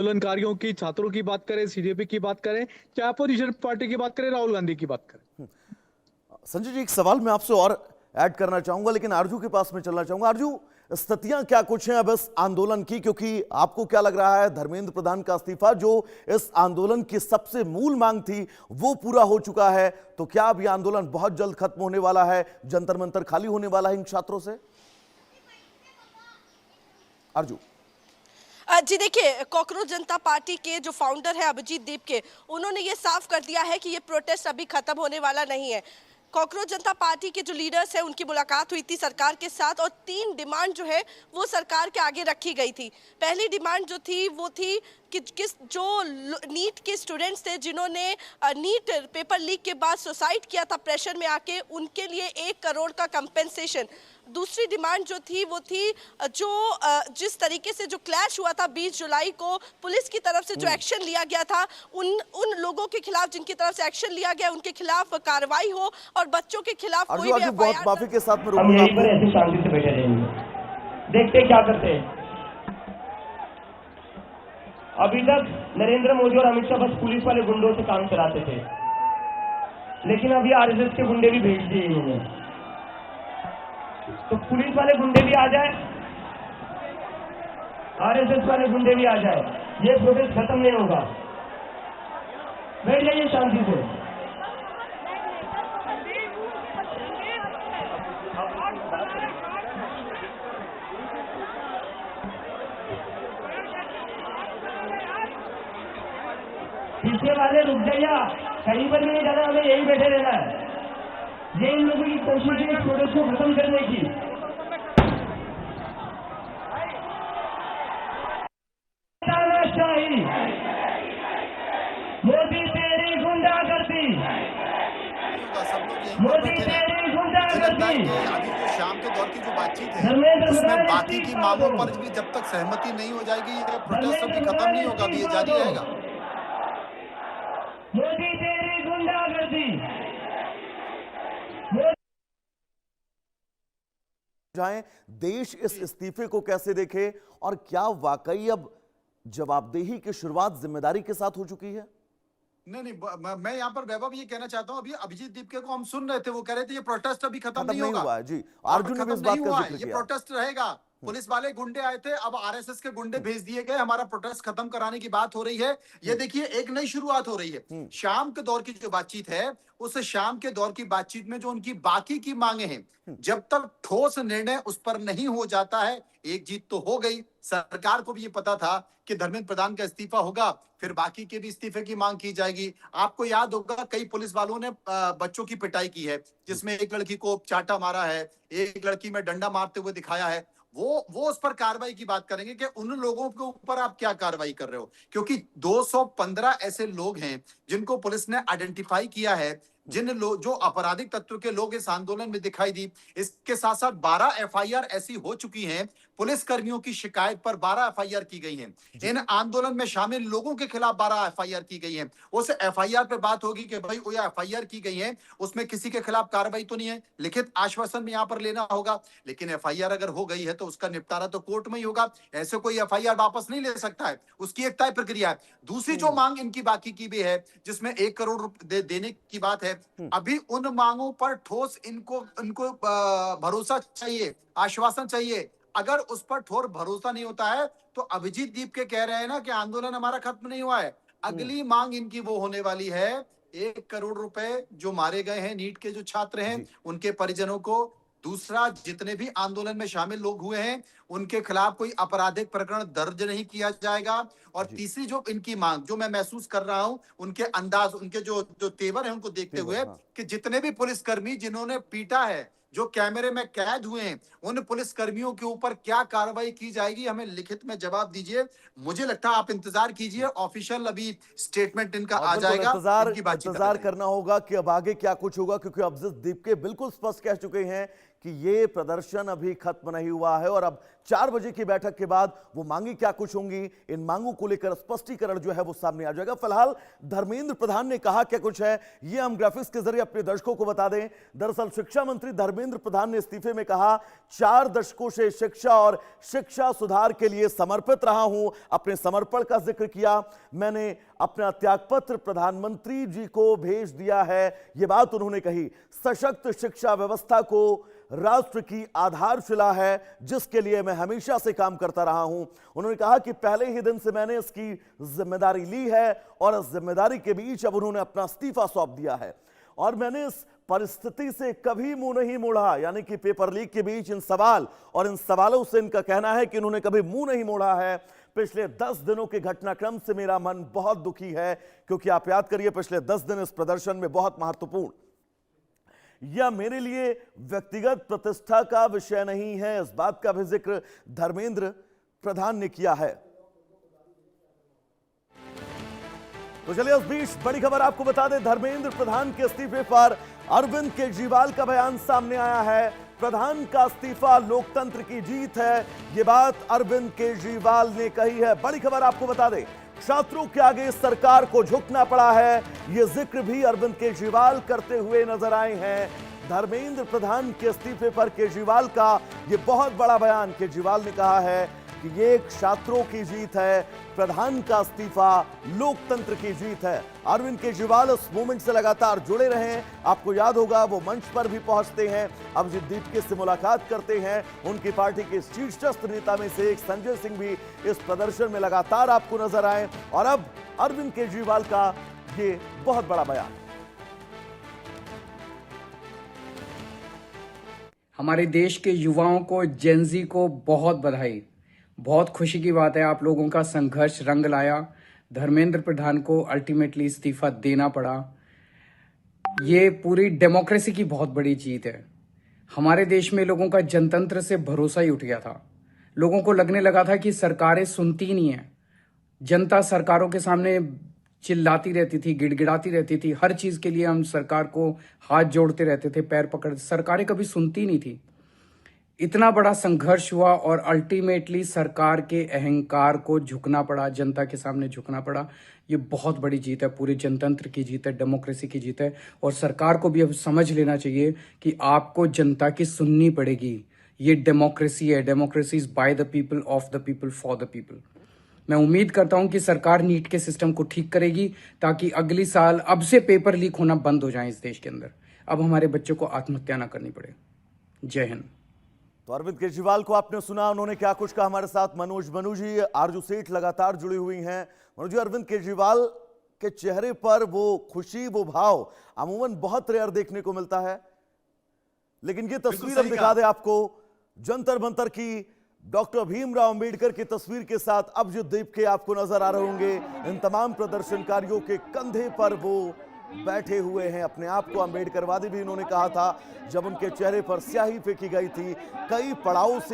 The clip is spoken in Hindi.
आंदोलनकारियों की, छात्रों की बात करें, सीजेपी की बात करें, चाहे अपोजिशन पार्टी की बात करें, राहुल गांधी की बात करें। संजय जी, एक सवाल मैं आपसे और ऐड करना चाहूंगा, लेकिन आरजू के पास में चलना चाहूंगा। आरजू, स्थितियां क्या कुछ हैं अब इस आंदोलन की, क्योंकि आपको क्या लग रहा है धर्मेंद्र प्रधान का इस्तीफा जो इस आंदोलन की सबसे मूल मांग थी वो पूरा हो चुका है, तो क्या अब यह आंदोलन बहुत जल्द खत्म होने वाला है, जंतर मंतर खाली होने वाला है इन छात्रों से? आरजू जी देखिए, कॉकरोच जनता पार्टी के जो फाउंडर है अभिजीत दीप के, उन्होंने ये साफ कर दिया है कि ये प्रोटेस्ट अभी खत्म होने वाला नहीं है। कॉकरोच जनता पार्टी के जो लीडर्स हैं उनकी मुलाकात हुई थी सरकार के साथ और 3 डिमांड जो है वो सरकार के आगे रखी गई थी। पहली डिमांड जो थी वो थी कि किस जो नीट के स्टूडेंट्स थे जिन्होंने नीट पेपर लीक के बाद सुसाइड किया था प्रेशर में आके, उनके लिए 1 करोड़ का कंपेंसेशन। दूसरी डिमांड जो थी वो थी जो जिस तरीके से जो क्लैश हुआ था 20 जुलाई को, पुलिस की तरफ से जो एक्शन लिया गया था, उन लोगों के खिलाफ जिनकी तरफ से एक्शन लिया गया उनके खिलाफ कार्रवाई हो और बच्चों के खिलाफ कोई भी बहुत माफी के साथ में हम यहीं पर ऐसे शांति से बैठे रहेंगे, देखते क्या करते हैं। अभी तक नरेंद्र मोदी और अमित शाह बस पुलिस वाले गुंडों से काम चलाते थे, लेकिन अभी आरएसएस के गुंडे भी भेज दिए इन्होंने, तो पुलिस वाले गुंडे भी आ जाए, आरएसएस वाले गुंडे भी आ जाए, ये प्रोटेस्ट खत्म नहीं होगा। बैठ जाइए शांति से। पीछे वाले रुक जाइए, कहीं पर भी नहीं जाना, हमें यही बैठे रहना है। ये इन लोगों की कोशिश है प्रोटेस्ट को खत्म करने की। मोदी तेरी गुंडागर्दी, मोदी तेरी गुंडागर्दी। अभी जो शाम के दौर की जो बातचीत है उसमें बाकी की मांगों पर भी जब तक सहमति नहीं हो जाएगी ये प्रोटेस्ट अभी खत्म नहीं होगा, अभी ये जारी रहेगा। मोदी तेरी गुंडागर्दी। जाएं, देश इस इस्तीफे को कैसे देखे और क्या वाकई अब जवाबदेही की शुरुआत जिम्मेदारी के साथ हो चुकी है? नहीं, मैं यहाँ पर वैभव ये कहना चाहता हूँ, अभी अभिजीत दीपके को हम सुन रहे थे, वो कह रहे थे ये प्रोटेस्ट अभी खत्म नहीं होगा। हुआ है जी, अर्जुन ने भी इस बात का जिक्र किया। ये प्रोटेस्ट रहेगा। पुलिस वाले गुंडे आए थे, अब आरएसएस के गुंडे भेज दिए गए, हमारा प्रोटेस्ट खत्म कराने की बात हो रही है। ये देखिए एक नई शुरुआत हो रही है। शाम के दौर की जो बातचीत है उस शाम के दौर की बातचीत में जो उनकी बाकी की मांगे हैं, जब तक ठोस निर्णय उस पर नहीं हो जाता है, एक जीत तो हो गई, सरकार को भी ये पता था कि धर्मेंद्र प्रधान का इस्तीफा होगा, फिर बाकी के भी इस्तीफे की मांग की जाएगी। आपको याद होगा कई पुलिस वालों ने बच्चों की पिटाई की है, जिसमें एक लड़की को चाटा मारा है, एक लड़की में डंडा मारते हुए दिखाया है। वो उस पर कार्रवाई की बात करेंगे कि उन लोगों के ऊपर आप क्या कार्रवाई कर रहे हो, क्योंकि 215 ऐसे लोग हैं जिनको पुलिस ने आइडेंटिफाई किया है, जिन लोग जो आपराधिक तत्व के लोग इस आंदोलन में दिखाई दी। इसके साथ साथ 12 एफआईआर ऐसी हो चुकी हैं, पुलिस कर्मियों की शिकायत पर 12 एफआईआर की गई हैं। इन आंदोलन में शामिल लोगों के खिलाफ 12 एफआईआर की गई हैं। उस एफआईआर पे बात होगी कि भाई वो एफआईआर की गई है, उसमें किसी के खिलाफ कार्रवाई तो नहीं है, लिखित आश्वासन में यहां पर लेना होगा। लेकिन एफआईआर अगर हो गई है तो उसका निपटारा तो कोर्ट में ही होगा, ऐसे कोई एफआईआर वापस नहीं ले सकता है, उसकी एक तय प्रक्रिया है। दूसरी जो मांग इनकी बाकी की भी है, जिसमें 1 करोड़ रुपए देने की बात है, अभी उन मांगों पर ठोस इनको भरोसा चाहिए, आश्वासन चाहिए। अगर उस पर ठोस भरोसा नहीं होता है तो अभिजीत दीप के कह रहे हैं ना कि आंदोलन हमारा खत्म नहीं हुआ है, अगली मांग इनकी वो होने वाली है 1 करोड़ रुपए जो मारे गए हैं नीट के जो छात्र हैं उनके परिजनों को। दूसरा, जितने भी आंदोलन में शामिल लोग हुए हैं उनके खिलाफ कोई आपराधिक प्रकरण दर्ज नहीं किया जाएगा। और तीसरी जो इनकी मांग, जो मैं महसूस कर रहा हूं उनके अंदाज, उनके जो तेवर है उनको देखते हुए, कि जितने भी पुलिसकर्मी जिन्होंने पीटा है, जो कैमरे में कैद हुए हैं, उन पुलिस कर्मियों के ऊपर क्या कार्रवाई की जाएगी, हमें लिखित में जवाब दीजिए। मुझे लगता है आप इंतजार कीजिए, ऑफिशियल अभी स्टेटमेंट इनका आ जाएगा। इंतजार करना होगा कि अब आगे क्या कुछ होगा, क्योंकि अभिजीत दीपके बिल्कुल स्पष्ट कह चुके हैं कि ये प्रदर्शन अभी खत्म नहीं हुआ है और अब 4 बजे की बैठक के बाद वो मांगी क्या कुछ होंगी, इन मांगों को लेकर स्पष्टीकरण जो है वो सामने आ जाएगा। फिलहाल धर्मेंद्र प्रधान ने कहा क्या कुछ है, ये हम ग्राफिक्स के जरिए अपने दर्शकों को बता दें। दरअसल शिक्षा मंत्री धर्मेंद्र प्रधान ने इस्तीफे में कहा, 4 दशकों से शिक्षा और शिक्षा सुधार के लिए समर्पित रहा हूं। अपने समर्पण का जिक्र किया। मैंने अपना त्यागपत्र प्रधानमंत्री जी को भेज दिया है, यह बात उन्होंने कही। सशक्त शिक्षा व्यवस्था को राष्ट्र की आधारशिला है, जिसके लिए मैं हमेशा से काम करता रहा हूं। उन्होंने कहा कि पहले ही दिन से मैंने इसकी जिम्मेदारी ली है और इस जिम्मेदारी के बीच अब उन्होंने अपना इस्तीफा सौंप दिया है और मैंने इस परिस्थिति से कभी मुंह नहीं मोड़ा, यानी कि पेपर लीक के बीच इन सवाल और इन सवालों से इनका कहना है कि इन्होंने कभी मुंह नहीं मोड़ा है। पिछले 10 दिनों के घटनाक्रम से मेरा मन बहुत दुखी है, क्योंकि आप याद करिए पिछले 10 दिन इस प्रदर्शन में बहुत महत्वपूर्ण, यह मेरे लिए व्यक्तिगत प्रतिष्ठा का विषय नहीं है, इस बात का भी जिक्र धर्मेंद्र प्रधान ने किया है। तो चलिए इस बीच बड़ी खबर आपको बता दें, धर्मेंद्र प्रधान के इस्तीफे पर अरविंद केजरीवाल का बयान सामने आया है। प्रधान का इस्तीफा लोकतंत्र की जीत है, यह बात अरविंद केजरीवाल ने कही है। बड़ी खबर आपको बता दें, छात्रों के आगे सरकार को झुकना पड़ा है, यह जिक्र भी अरविंद केजरीवाल करते हुए नजर आए हैं। धर्मेंद्र प्रधान के इस्तीफे पर केजरीवाल का यह बहुत बड़ा बयान। केजरीवाल ने कहा है कि ये छात्रों की जीत है, प्रधान का इस्तीफा लोकतंत्र की जीत है। अरविंद केजरीवाल इस मूवमेंट से लगातार जुड़े रहे। आपको याद होगा वो मंच पर भी पहुंचते हैं, अभिजीत दीपके से मुलाकात करते हैं। उनकी पार्टी के शीर्षस्थ नेता में से एक संजय सिंह भी इस प्रदर्शन में लगातार आपको नजर आए और अब अरविंद केजरीवाल का ये बहुत बड़ा बयान। हमारे देश के युवाओं को, जेनजी को बहुत बधाई। बहुत खुशी की बात है, आप लोगों का संघर्ष रंग लाया। धर्मेंद्र प्रधान को अल्टीमेटली इस्तीफा देना पड़ा। ये पूरी डेमोक्रेसी की बहुत बड़ी जीत है। हमारे देश में लोगों का जनतंत्र से भरोसा ही उठ गया था। लोगों को लगने लगा था कि सरकारें सुनती नहीं है। जनता सरकारों के सामने चिल्लाती रहती थी, गिड़गिड़ाती रहती थी। हर चीज के लिए हम सरकार को हाथ जोड़ते रहते थे, पैर पकड़ते। सरकारें कभी सुनती नहीं थी। इतना बड़ा संघर्ष हुआ और अल्टीमेटली सरकार के अहंकार को झुकना पड़ा, जनता के सामने झुकना पड़ा। ये बहुत बड़ी जीत है, पूरे जनतंत्र की जीत है, डेमोक्रेसी की जीत है। और सरकार को भी अब समझ लेना चाहिए कि आपको जनता की सुननी पड़ेगी। ये डेमोक्रेसी है, democracy is by the people, of the people, for the people. मैं उम्मीद करता हूं कि सरकार नीट के सिस्टम को ठीक करेगी ताकि अगली साल अब से पेपर लीक होना बंद हो जाए इस देश के अंदर। अब हमारे बच्चों को आत्महत्या ना करनी पड़े। जय हिंद। तो अरविंद केजरीवाल को आपने सुना, उन्होंने क्या कुछ कहा। हमारे साथ मनोज मनु जी, आरजू सेठ लगातार जुड़ी हुई हैं। मनोज जी, अरविंद केजरीवाल के चेहरे पर वो खुशी, वो भाव अमूमन बहुत रेयर देखने को मिलता है, लेकिन ये तस्वीर हम दिखा दे आपको जंतर मंतर की डॉक्टर भीमराव अंबेडकर की तस्वीर के साथ अभिजीत दीपके आपको नजर आ रहे होंगे। इन तमाम प्रदर्शनकारियों के कंधे पर वो बैठे हुए हैं। अपने आप को अंबेडकरवादी भी इन्होंने कहा था जब उनके चेहरे पर स्याही फेंकी गई थी। कई पड़ाव से